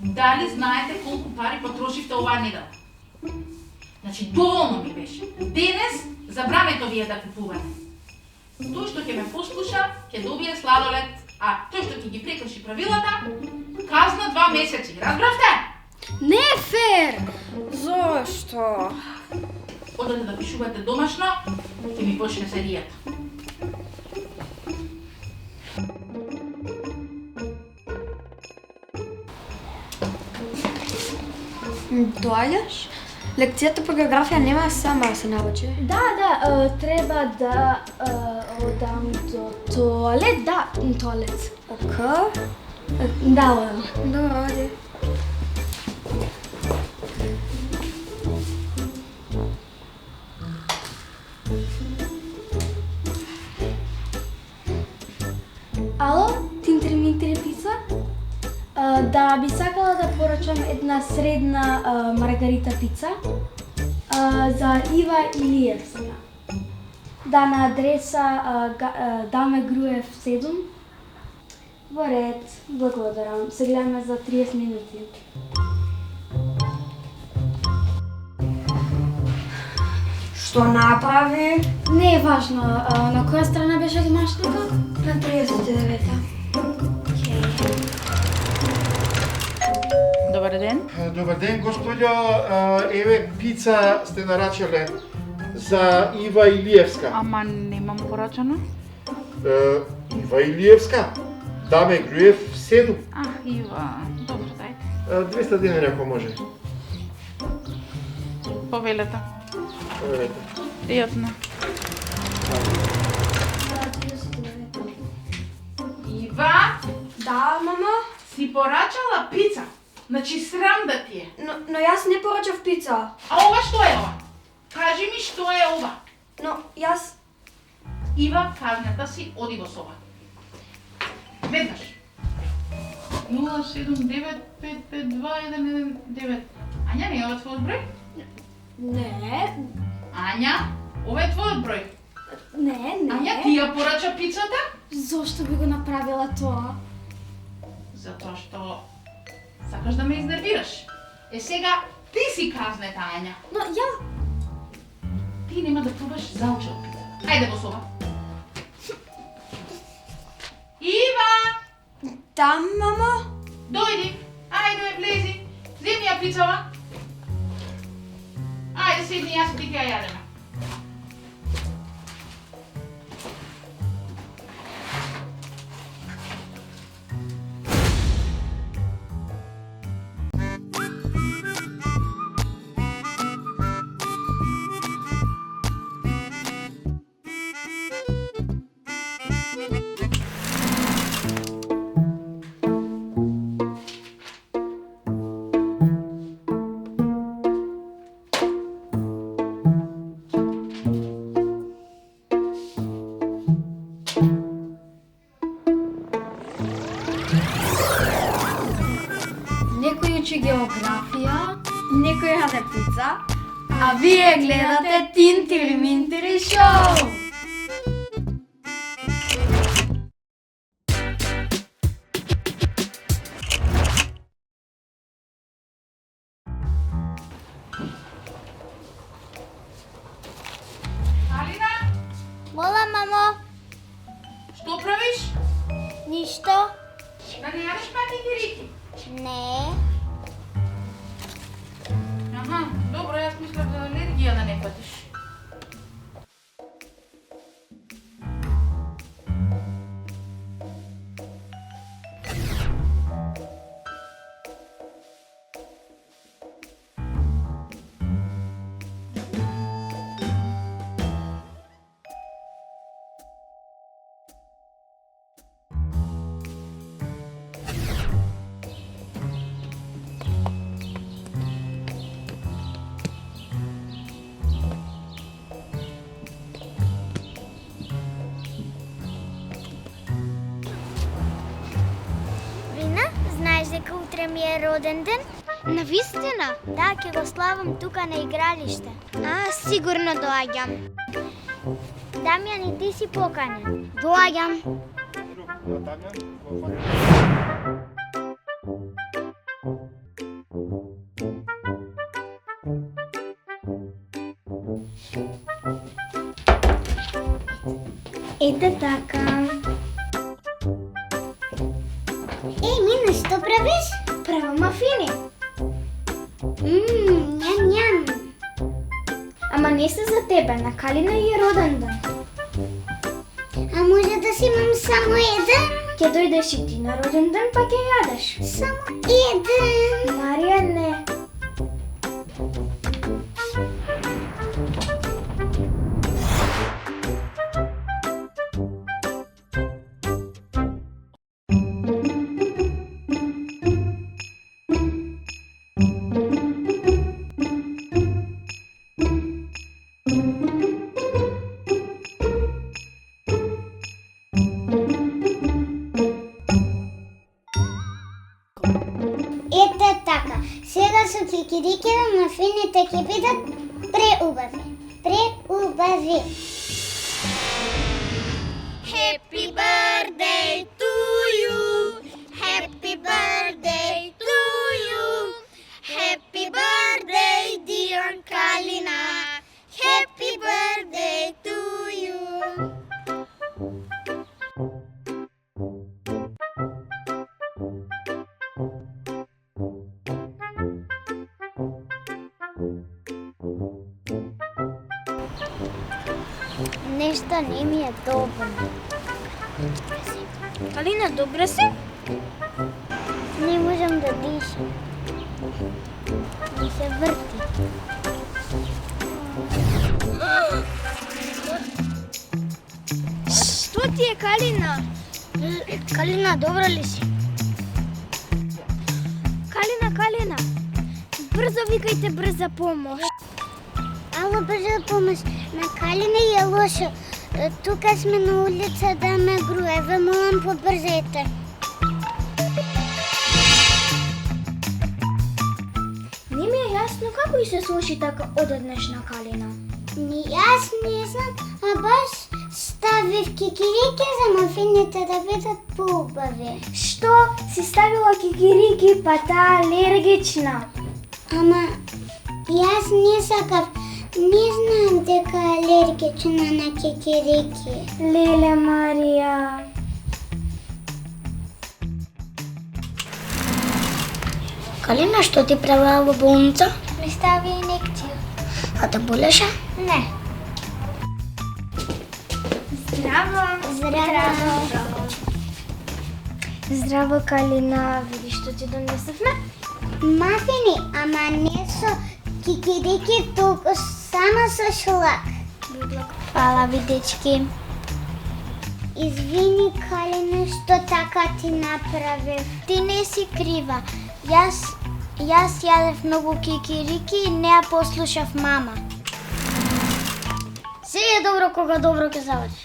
Дали знаете колку пари потрошивте оваа недела? Значи, доволно ми беше. Денес забрането вие да купувате. Тој што ќе ме послуша, ќе добие сладолед, а тој што ќе ги прекрши правилата, казна 2 месеци. Разбравте? Не е фер! Зошто? Одете да пишувате домашно, ќе ми почне серијата. Доаѓаш? Лекцијата по географија нема сама да се научи. Да, треба да одам до тоалет, тоалет. Ока? Да, одам. Добро, оди. Ало, Тинтри-минтри пица? Да, би сакала да порачам една средна маргарита пица за Ива Илиевска. Да, на адреса Даме Груев 7. Во ред, благодарам. Се гледаме за 30 минути. Што направи? Не е важно. На која страна беше домашното? На 39-та. Добар ден. Добар ден, господјо. Еве, пица сте нарачале за Ива Илиевска. Ама немам порачано. Ива Илиевска? Даме Груев 7. Ива, добро, дајте. 200 денари ако може. Повелете. Проверете. Пријатно. Ива, Да, мама? си порачала пица. Значи срам да ти е. Но јас не порачав пица. А ова што е ова? Кажи ми што е ова? Но јас... Ива, казната си, оди во соба. Веднаш. 079552119. Ања, не е ова твојот број? Не, Ања, ова е твојот број. не. Ања, ти ја порача пицата? Зошто би го направила тоа? Затоа што сакаш да ме изнервираш. Сега ти си казнета, Ања. Но ја... Ти нема да пробаш заучено пицата. Ајде во соба. Ива! Да, мамо? Дојди, ајде, влези. Земи ја пицава. Ајде, седни, јас ти ќе ја јадеме. Некој учи географија, Некој јаде пица, а вие гледате Тинтри-минтри шоу! Алина, Мола, мамо, што правиш? ништо? Да не јадеш патики? Не. Аха, добро, јас мислам за алергија да не патиш. дека утре ми е роден ден? Навистина? Да, ќе го славам тука на игралиште. Сигурно доаѓам. Дамјан, и ти си поканен. Доаѓам. Ете така. Мина, што правиш? Правам мафини. Ням. Ама не се за тебе, на Калина и е роден ден. А може да си имам само еден? Ќе дојдеш и ти на роден ден, па ќе јадеш. Само еден. Марија, не. Ете така, сега со кикириките мафините ќе бидат преубави. Преубави. Happy birthday to you. Happy birthday to you. Happy birthday dear Kalina. Happy birthday to you. Нешто не ми е добро. Калина, добра си? Не можам да дишам. Ми се врти. Што ти е, Калина? Калина, добра ли си? Калина, брзо викајте брза помош. Ало, брза помош. На Калина е лошо. Тука сме на улица да ме груе. Ве молам, побрзете. Не ми е јасно како и се случи така одеднеш на Калина. Ни јас не знам, а баш ставив кикирики за мафините да бидат поубави. Што? Си ставила кикирики, па таа алергична. Ама јас не сакав. Не знам дека е алергична на кикирики. Леле, Марија. Калина, што ти правила во болница? Ми стави инекција. А те болеше? Не. Здраво. Здраво, Калина. Видиш што ти донесовме? Мафини, ама не со кикирики, туку само со шлак. Фала ви, дечки. Извини, Калина, што така ти направив. Ти не си крива. Јас јадев многу кикирики и не ја послушав мама. Се е добро кога добро ќе заврши.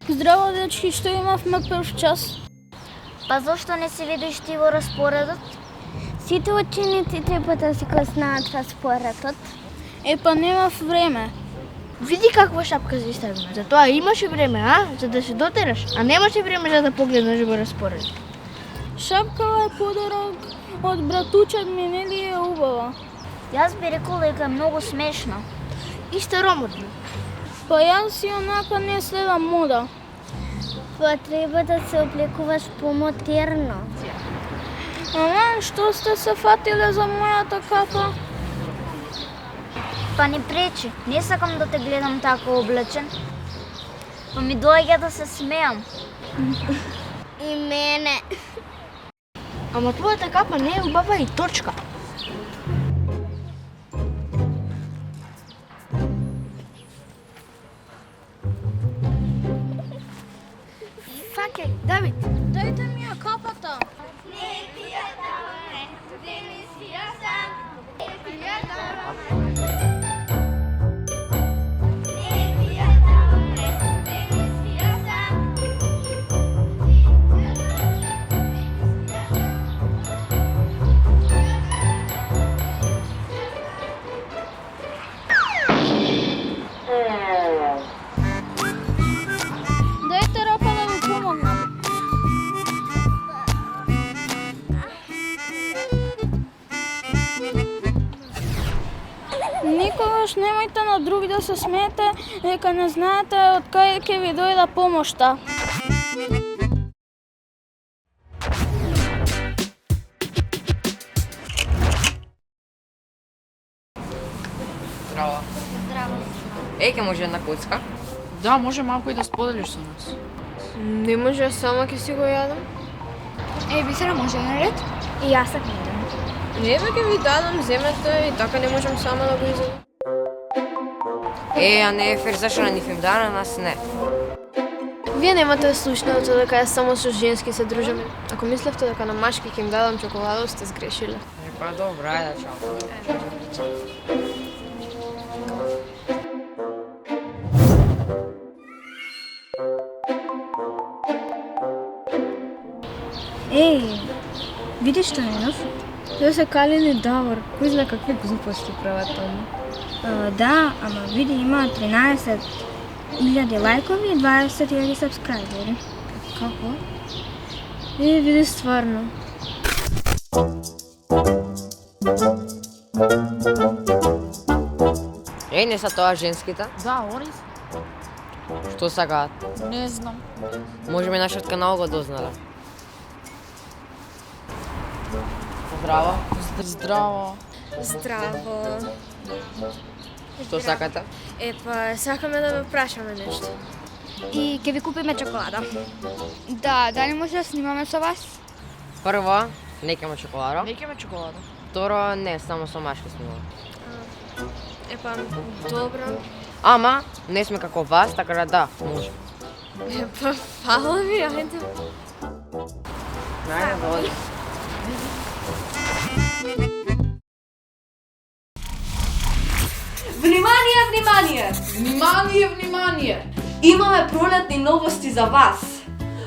Здраво, дечки, што имавме прв час? Па зошто не се видиш ти во распоредот? Сите ученици треба да си го знаат распоредот. Па немав време. Види каква шапка си ставим. Затоа имаше време, за да се дотераш, а немаше време за да погледнеш во распоред. Шапкава е подарок од братучет ми, нели е убава? Јас би рекол дека е многу смешно. И старомодно. Па јас и онака не следам мода. Па треба да се облекуваш помодерно. Ама, што сте се фатиле за мојата капа? Па не пречи, не сакам да те гледам тако облечен. Па ми доаѓа да се смеам. И мене. Ама твојата капа не е убава и точка. Факеј, Давид. Дајте ми ја капата. Дајте рапа да ви помогнам. Никогаш немојте на други да се смеете дека не знаете од кај ќе ви дојде помошта. Здраво. Ке може една коцка? Да, може малку и да споделиш со нас. Не може, само ќе си го јадам. Бисера може наред? И јас сакам да. Не бе, ќе ви дадам, земете и така не можам сама да го изедам. А не е фер, зашто на нив им да, на нас не. Вие немате слушното дека ја само со женски се дружиме. Ако мислевте дека на машки ќе им дадам чоколадо, сте сгрешиле. Па добра, ајде, чао. Видиш што е нов? Тоа се Калин и Давор. Кој зна какви глупости прават таму. Да, ама види има 13.000 лајкови и 20.000 сабскрајбери. Како? Види стварно. Не са тоа женските? Да, они Што сакаат? не знам. Можеме нашиот канал го дознале. Здраво. Здраво. Здраво. Што сакате? Епа, сакаме да ме прашаме нешто. И ќе ви купиме чоколада. Да, дали може да снимаме со вас? Прво, не ќе има чоколадо. Не ќе ме чоколада. Второ, не, само со машки снимаме. Епа, добро. Ама, не сме како вас, така да, може. Епа, фала ви, ајде. Ајде, дојди. Внимание, внимание! Внимание, внимание! Имаме пролетни новости за вас.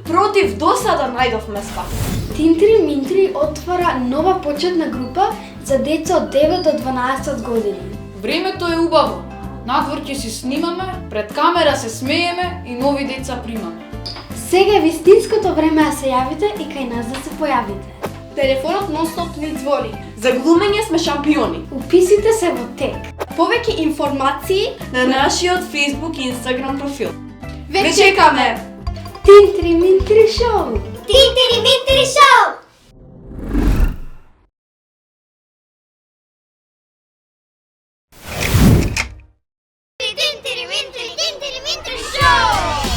Против досада најдовме спас. Тинтри Минтри отвара нова почетна група за деца од 9 до 12 години. Времето е убаво. Надвор ќе си снимаме, пред камера се смееме и нови деца примаме. Сега е вистинското време да се јавите и кај нас да се појавите. Телефонот нон-стоп ни звони. За глумење сме шампиони. Уписите се во тек. Повеќе информации на нашиот Facebook и Instagram профил. Ве чекаме! Тинтри Минтри шоу! Тинтери Минтери шоу! Тинтери Минтери шоу!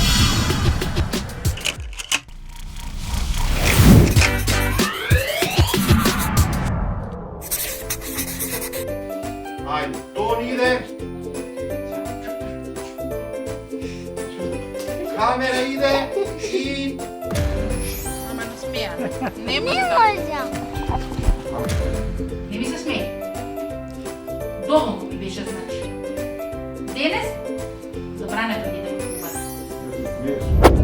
Ајде, Тони иде. Камера иде и... Ама не смеја. Не Не може да. можам. Не ми се смеј. Доволно ми беше значи. Денес забрането ни да го купат.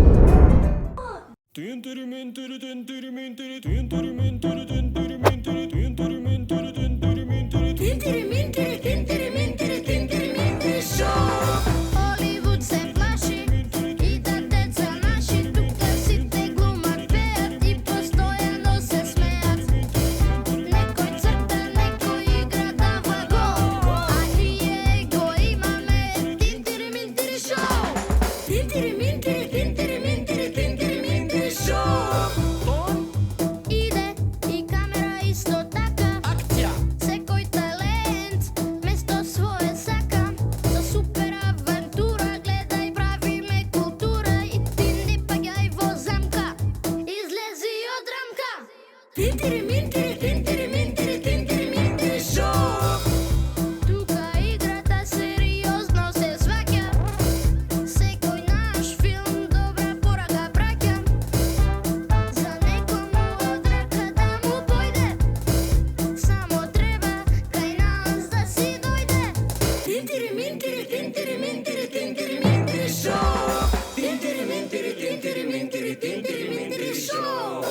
Hollywood se plaši i da deca naši tuka site glumat pejat i postojano se smejat. Nekoj crta, neko igra dava gol, a nije go ima me tintiri mintiri show. Tintiri mintiri, tintiri mintiri, tintiri mintiri show. Ide i kamera isto taka, akcija. Sekoj talent mesto svoje saka. Za super avantura gledaj pravi me kultura i ti ne pagaj vozamka, izlezi od ramka. Tintiri mintiri, tintiri mintiri, tintiri mintiri show. Tuka igrata seriozno se svaća, sekoj naš film dobra poraka braća. Za nekomu od raka da mu pojde, samo treba kaj nas da si dojde. Tintiri mintiri, tintiri mintiri, tintiri mintiri show. Tintiri mintiri, tintiri mintiri, tintiri mintiri show.